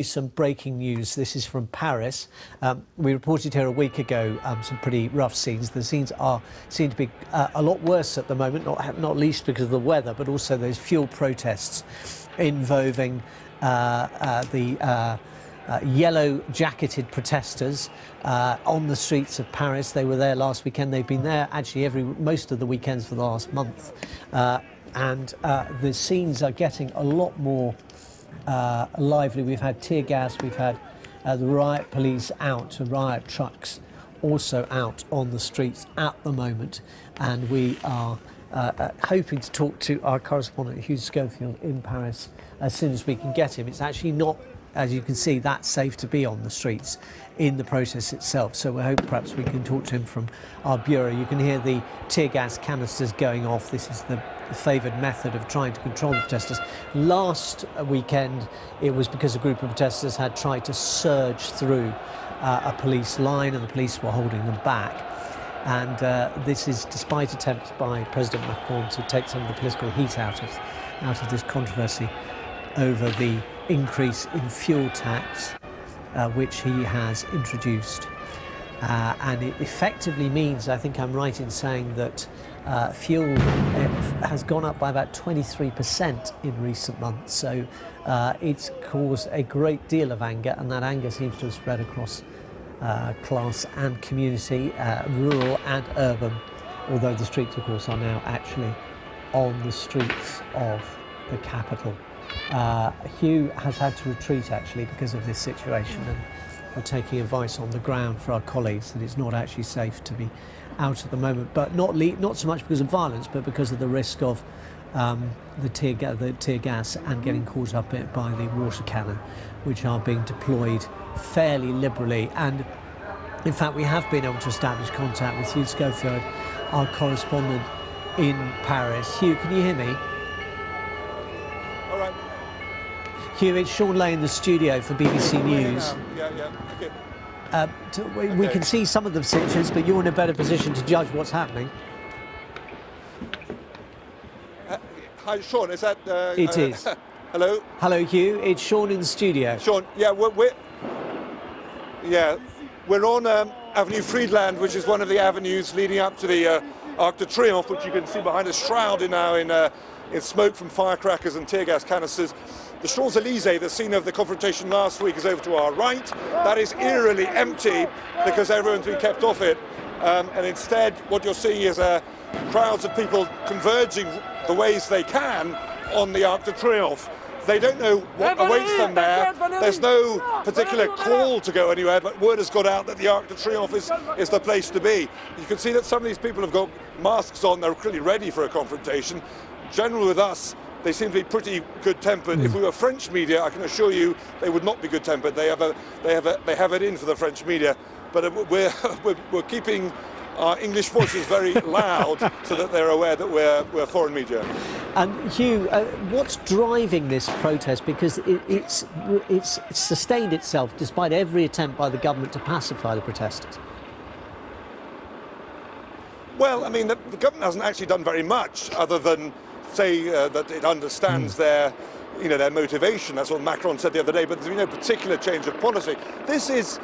Some breaking news. This is from Paris. We reported here a week ago some pretty rough scenes. The scenes seem to be a lot worse at the moment, not least because of the weather, but also those fuel protests involving the yellow-jacketed protesters on the streets of Paris. They were there last weekend. They've been there actually most of the weekends for the last month, and the scenes are getting a lot more lively. We've had tear gas, we've had the riot police out, riot trucks also out on the streets at the moment, and we are hoping to talk to our correspondent Hugh Schofield in Paris as soon as we can get him. It's actually not, as you can see, that safe to be on the streets in the protest itself, so we hope perhaps we can talk to him from our bureau. You can hear the tear gas canisters going off. This is the favoured method of trying to control the protesters. Last weekend it was because a group of protesters had tried to surge through a police line and the police were holding them back, and this is despite attempts by President Macron to take some of the political heat out of this controversy over the increase in fuel tax which he has introduced, and it effectively means, I think I'm right in saying, that fuel has gone up by about 23% in recent months, so it's caused a great deal of anger, and that anger seems to have spread across class and community, rural and urban, although the streets of course are now actually on the streets of the capital. Hugh has had to retreat actually because of this situation, and we're taking advice on the ground for our colleagues that it's not actually safe to be out at the moment, but not so much because of violence, but because of the risk of the tear gas and getting caught up by the water cannon, which are being deployed fairly liberally. And in fact, we have been able to establish contact with Hugh Schofield, our correspondent in Paris. Hugh, can you hear me? All right. Hugh, it's Sean Lay in the studio for BBC News. Yeah. Okay. We can see some of the situations, but you're in a better position to judge what's happening. Hi, Sean. Is that? It is. Hello. Hello, Hugh. It's Sean in the studio. Sean. Yeah, we're on Avenue Friedland, which is one of the avenues leading up to the Arc de Triomphe, which you can see behind us, shrouded now in smoke from firecrackers and tear gas canisters. The Champs-Élysées, the scene of the confrontation last week, is over to our right. That is eerily empty because everyone's been kept off it. And instead, what you're seeing is crowds of people converging the ways they can on the Arc de Triomphe. They don't know what awaits them there. There's no particular call to go anywhere, but word has got out that the Arc de Triomphe is the place to be. You can see that some of these people have got masks on. They're clearly ready for a confrontation. Generally with us, they seem to be pretty good-tempered. If we were French media, I can assure you they would not be good-tempered. They have it in for the French media, but we're keeping our English voices very loud so that they're aware that we're foreign media. And Hugh, what's driving this protest? Because it's sustained itself despite every attempt by the government to pacify the protesters. Well, I mean, the government hasn't actually done very much other than say that it understands their motivation. That's what Macron said the other day, but there's been no particular change of policy. This is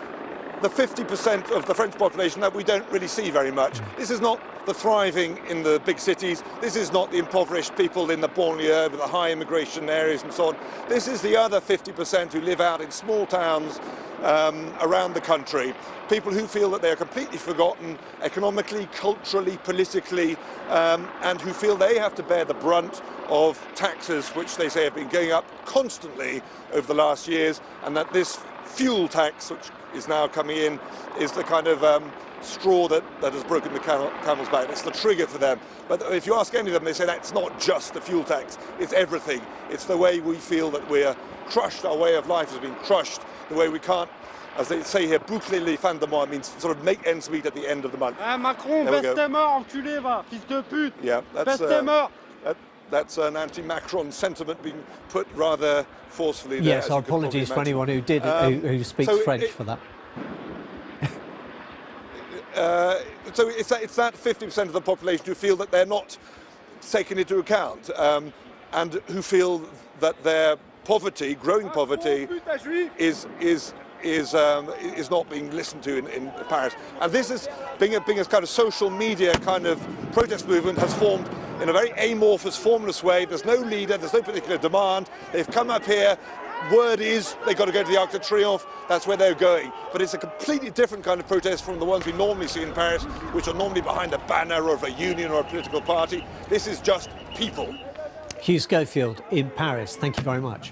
the 50% of the French population that we don't really see very much. This is not the thriving in the big cities. This is not the impoverished people in the banlieue with the high immigration areas and so on. This is the other 50% who live out in small towns around the country. People who feel that they are completely forgotten economically, culturally, politically, and who feel they have to bear the brunt of taxes which they say have been going up constantly over the last years, and that this fuel tax, which is now coming in, is the kind of straw that has broken the camel's back. It's the trigger for them. But if you ask any of them, they say that's not just the fuel tax, it's everything. It's the way we feel that we're crushed, our way of life has been crushed, the way we can't, as they say here, boucler les fins de mois, means sort of make ends meet at the end of the month. Macron, baisse tes morts, enculé, va, fils de pute. Yeah, baisse tes morts. That's an anti-Macron sentiment being put rather forcefully there. Yes, our apologies for anyone who who speaks French for that. So it's that 50% of the population who feel that they're not taken into account, and who feel that their poverty, growing poverty, is not being listened to in Paris. And this is being a kind of social media kind of protest movement has formed in a very amorphous, formless way. There's no leader, there's no particular demand. They've come up here. Word is they've got to go to the Arc de Triomphe. That's where they're going. But it's a completely different kind of protest from the ones we normally see in Paris, which are normally behind a banner of a union or a political party. This is just people. Hugh Schofield in Paris, thank you very much.